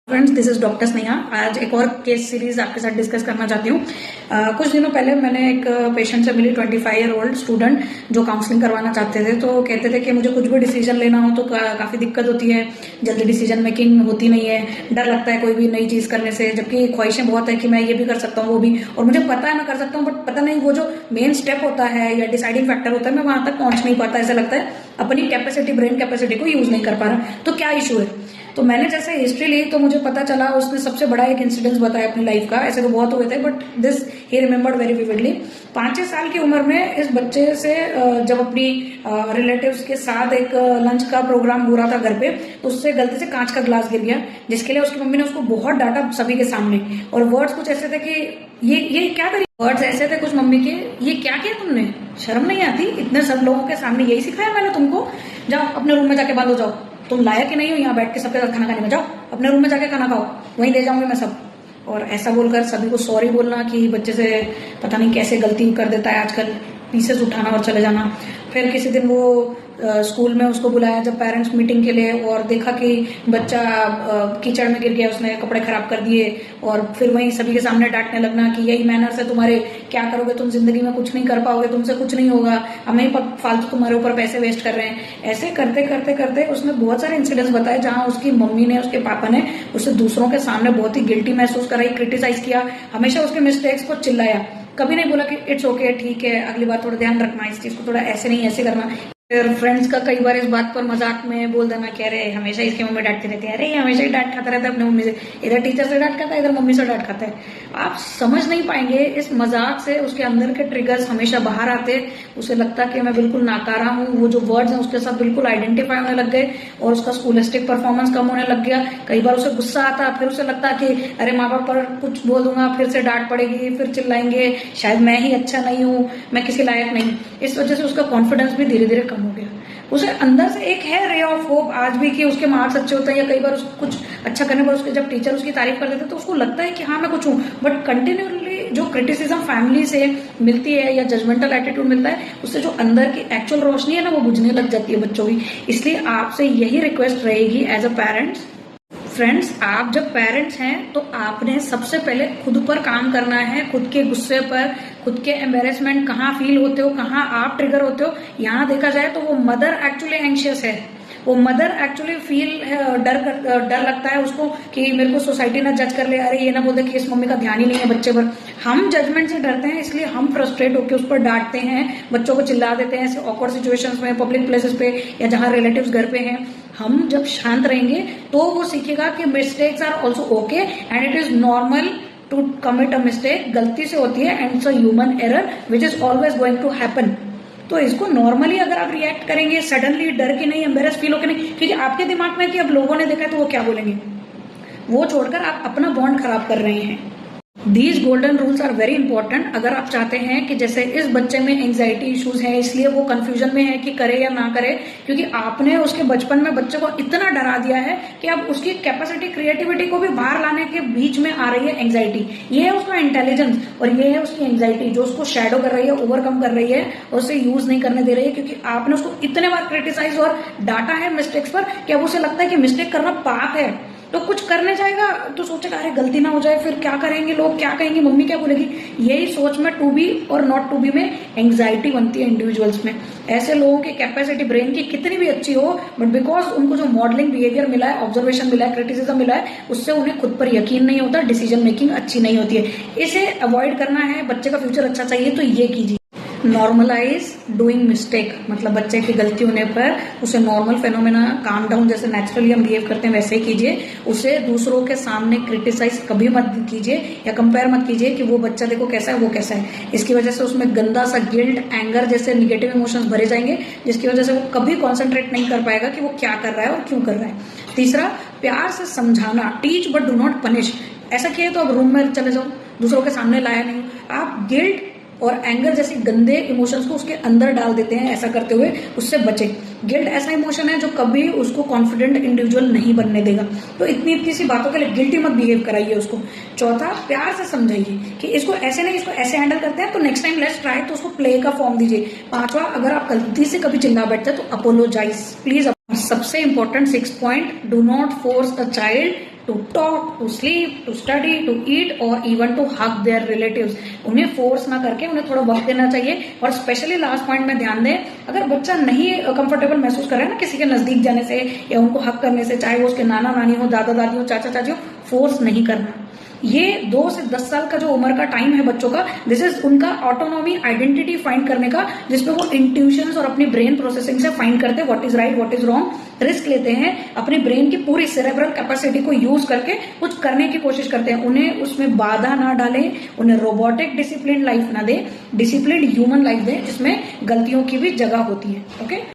Friends, this is doctor Sneha. आज एक और केस सीरीज आपके साथ डिस्कस करना चाहती हूँ। कुछ दिनों पहले मैंने एक पेशेंट से मिली, 25-year-old स्टूडेंट, जो काउंसलिंग करवाना चाहते थे। तो कहते थे कि मुझे कुछ भी डिसीजन लेना हो तो काफी दिक्कत होती है, जल्दी डिसीजन मेकिंग होती नहीं है, डर लगता है कोई भी नई चीज करने से, जबकि ख्वाहिशें बहुत है कि मैं ये भी कर सकता हूँ वो भी, और मुझे पता है मैं कर सकता हूँ, बट पता नहीं वो जो मेन स्टेप होता है या डिसाइडिंग फैक्टर होता है, मैं वहां तक पहुंच नहीं पाता। ऐसा लगता है अपनी कैपेसिटी, ब्रेन कैपेसिटी को यूज नहीं कर पा रहा। तो क्या इशू है? तो मैंने जैसे हिस्ट्री ली तो मुझे पता चला, उसने सबसे बड़ा एक इंसिडेंस बताया अपनी लाइफ का। ऐसे तो बहुत हुए थे, but this he remembered very vividly. 5-6 साल की उम्र में इस बच्चे से जब अपनी रिलेटिव्स के साथ एक लंच का प्रोग्राम हो रहा था घर पे, तो उससे गलती से कांच का ग्लास गिर गया, जिसके लिए उसकी मम्मी ने उसको बहुत डांटा सभी के सामने। और वर्ड्स कुछ ऐसे थे कि ये क्या करी। वर्ड्स ऐसे थे कुछ मम्मी के, ये क्या किया तुमने, शर्म नहीं आती, इतने सब लोगों के सामने यही सिखाया मैंने तुमको, जाओ अपने रूम में जाके बंद हो जाओ, तुम लायक ही नहीं हो यहाँ बैठ के सबके साथ खाना खाने में, जाओ अपने रूम में जाके खाना खाओ, वहीं ले जाऊंगी मैं सब। और ऐसा बोलकर सभी को सॉरी बोलना कि बच्चे से पता नहीं कैसे गलती कर देता है आजकल, पीसेस उठाना और चले जाना। फिर किसी दिन वो स्कूल में उसको बुलाया जब पेरेंट्स मीटिंग के लिए, और देखा कि बच्चा कीचड़ में गिर गया, उसने कपड़े खराब कर दिए, और फिर वहीं सभी के सामने डांटने लगना कि यही मैनर्स है तुम्हारे, क्या करोगे तुम, जिंदगी में कुछ नहीं कर पाओगे, तुमसे कुछ नहीं होगा, हम ही फालतू तुम्हारे ऊपर पैसे वेस्ट कर रहे हैं। ऐसे करते करते करते उसने बहुत सारे इंसिडेंट्स बताए जहां उसकी मम्मी ने, उसके पापा ने उसे दूसरों के सामने बहुत ही गिल्टी महसूस कराई, क्रिटिसाइज किया, हमेशा उसके मिस्टेक्स को चिल्लाया। कभी नहीं बोला कि इट्स ओके, ठीक है, अगली बार थोड़ा ध्यान रखना, इस चीज को थोड़ा ऐसे नहीं ऐसे करना। फिर फ्रेंड्स का कई बार इस बात पर मजाक में बोल देना कि अरे हमेशा इसकी मम्मी डांटती रहती है, अरे ये हमेशा ही डांट खाता रहता है अपनी मम्मी से, इधर टीचर से डांट खाता है, इधर मम्मी से डांट खाता है। आप समझ नहीं पाएंगे, इस मजाक से उसके अंदर के ट्रिगर्स हमेशा बाहर आते। उसे लगता कि मैं बिल्कुल नाकारा हूँ, वो जो वर्ड्स हैं उसके साथ बिल्कुल आइडेंटिफाई होने लग गए, और उसका स्कूलिस्टिक परफॉर्मेंस कम होने लग गया। कई बार उसे गुस्सा आता, फिर उसे लगता कि अरे माँ बाप पर कुछ बोल दूंगा, फिर से डांट पड़ेगी, फिर चिल्लाएंगे, शायद मैं ही अच्छा नहीं हूँ, मैं किसी लायक नहीं। इस वजह से उसका कॉन्फिडेंस भी धीरे धीरे कम हो गया। उसे अंदर से एक है रे ऑफ होप आज भी कि उसके मार्क्स अच्छे होते हैं, या कई बार उसको कुछ अच्छा करने पर उसके जब टीचर उसकी तारीफ कर देते तो उसको लगता है कि हाँ मैं कुछ हूँ। बट कंटिन्यूअली जो क्रिटिसिज्म फैमिली से मिलती है या जजमेंटल एटीट्यूड मिलता है, उससे जो अंदर की एक्चुअल रोशनी है ना, वो बुझने लग जाती है बच्चों की। इसलिए आपसे यही रिक्वेस्ट रहेगी एज अ पेरेंट्स। फ्रेंड्स, आप जब पेरेंट्स हैं तो आपने सबसे पहले खुद पर काम करना है, खुद के गुस्से पर, खुद के एम्बेरसमेंट, कहाँ फील होते हो, कहाँ आप ट्रिगर होते हो। यहाँ देखा जाए तो वो मदर एक्चुअली एंशियस है, वो मदर एक्चुअली फील डर लगता है उसको कि मेरे को सोसाइटी ना जज कर ले, अरे ये ना बोल दे कि इस मम्मी का ध्यान ही नहीं है बच्चे पर। हम जजमेंट से डरते हैं, इसलिए हम फ्रस्ट्रेट होकर उस पर डांटते हैं, बच्चों को चिल्ला देते हैं ऐसे ऑकवर्ड सिचुएशंस में, पब्लिक प्लेसेस पे, या जहां रिलेटिव्स घर पे हैं। हम जब शांत रहेंगे तो वो सीखेगा कि mistakes are also okay and it is normal to commit a mistake. गलती से होती है and it's a human error which is always going to happen. तो इसको नॉर्मली अगर आप रिएक्ट करेंगे, सडनली डर के नहीं, एम्बेरस फील होकर नहीं, क्योंकि आपके दिमाग में कि अब लोगों ने देखा है तो वो क्या बोलेंगे, वो छोड़कर आप अपना बॉन्ड खराब कर रहे हैं। These golden rules are very important. अगर आप चाहते हैं कि जैसे इस बच्चे में एंजाइटी इश्यूज हैं, इसलिए वो कंफ्यूजन में है कि करे या ना करे, क्योंकि आपने उसके बचपन में बच्चे को इतना डरा दिया है कि अब उसकी कैपेसिटी, क्रिएटिविटी को भी बाहर लाने के बीच में आ रही है एंजाइटी। ये है उसका इंटेलिजेंस और ये है उसकी एंजाइटी, जो उसको शेडो कर रही है, ओवरकम कर रही है और उसे यूज नहीं करने दे रही है, क्योंकि आपने उसको इतने बार क्रिटिसाइज और डांटा है मिस्टेक्स पर कि अब उसे लगता है कि मिस्टेक करना पाप है। तो कुछ करने जाएगा तो सोचेगा अरे गलती ना हो जाए, फिर क्या करेंगे लोग, क्या कहेंगे, मम्मी क्या बोलेगी। यही सोच में टू बी और नॉट टू बी में एंग्जाइटी बनती है इंडिविजुअल्स में। ऐसे लोगों की कैपेसिटी ब्रेन की कितनी भी अच्छी हो, बट बिकॉज उनको जो मॉडलिंग बिहेवियर मिला है, ऑब्जर्वेशन मिला है, क्रिटिसिज्म मिला है, उससे उन्हें खुद पर यकीन नहीं होता, डिसीजन मेकिंग अच्छी नहीं होती है। इसे अवॉइड करना है, बच्चे का फ्यूचर अच्छा चाहिए तो ये कीजिए। नॉर्मलाइज डूइंग मिस्टेक, मतलब बच्चे की गलती होने पर उसे नॉर्मल फेनोमेना, काम डाउन, जैसे नेचुरली हम बिहेव करते हैं वैसे ही कीजिए। उसे दूसरों के सामने क्रिटिसाइज कभी मत कीजिए या कंपेयर मत कीजिए कि वो बच्चा देखो कैसा है, वो कैसा है। इसकी वजह से उसमें गंदा सा गिल्ट, एंगर जैसे निगेटिव इमोशंस भरे जाएंगे, जिसकी वजह से वो कभी कॉन्सेंट्रेट नहीं कर पाएगा कि वो क्या कर रहा है और क्यों कर रहा है। तीसरा, प्यार से समझाना, teach but do not punish. ऐसा किए तो अब रूम में चले जाओ, दूसरों के सामने लाया नहीं। आप गिल्ट और एंगर जैसे गंदे इमोशंस को उसके अंदर डाल देते हैं, ऐसा करते हुए उससे बचे। गिल्ट ऐसा इमोशन है जो कभी उसको कॉन्फिडेंट इंडिविजुअल नहीं बनने देगा। तो इतनी इतनी सी बातों के लिए गिल्टी मत बिहेव कराइए उसको। चौथा, प्यार से समझाइए कि इसको ऐसे नहीं, इसको ऐसे हैंडल करते हैं तो नेक्स्ट टाइम लेट्स ट्राई, तो उसको प्ले का फॉर्म दीजिए। पांचवा, अगर आप गलती से कभी चिल्ला बैठते हैं तो अपोलोजाइज प्लीज। सबसे important 6 point, do not force a child to talk, to sleep, to study, to eat और even to hug their relatives. उन्हें फोर्स ना करके उन्हें थोड़ा वक्त देना चाहिए। और स्पेशली लास्ट पॉइंट में ध्यान दें, अगर बच्चा नहीं कंफर्टेबल महसूस कर रहा है ना किसी के नजदीक जाने से या उनको हक करने से, चाहे वो उसके नाना नानी हो, दादा दादी हो, चाचा चाची हो, फोर्स नहीं करना। ये 2 से 10 साल का जो उम्र का टाइम है बच्चों का, दिस इज उनका ऑटोनॉमी, आइडेंटिटी फाइंड करने का, जिसमें वो इंट्यूशंस और अपनी ब्रेन प्रोसेसिंग से फाइंड करते हैं what is right what is wrong, risk लेते हैं, अपने ब्रेन की पूरी सेरेब्रल कैपेसिटी को यूज करके कुछ करने की कोशिश करते हैं। उन्हें उसमें बाधा ना डालें, उन्हें रोबोटिक डिसिप्लिन लाइफ ना दें, डिसिप्लिन ह्यूमन लाइफ दें जिसमें गलतियों की भी जगह होती है। ओके।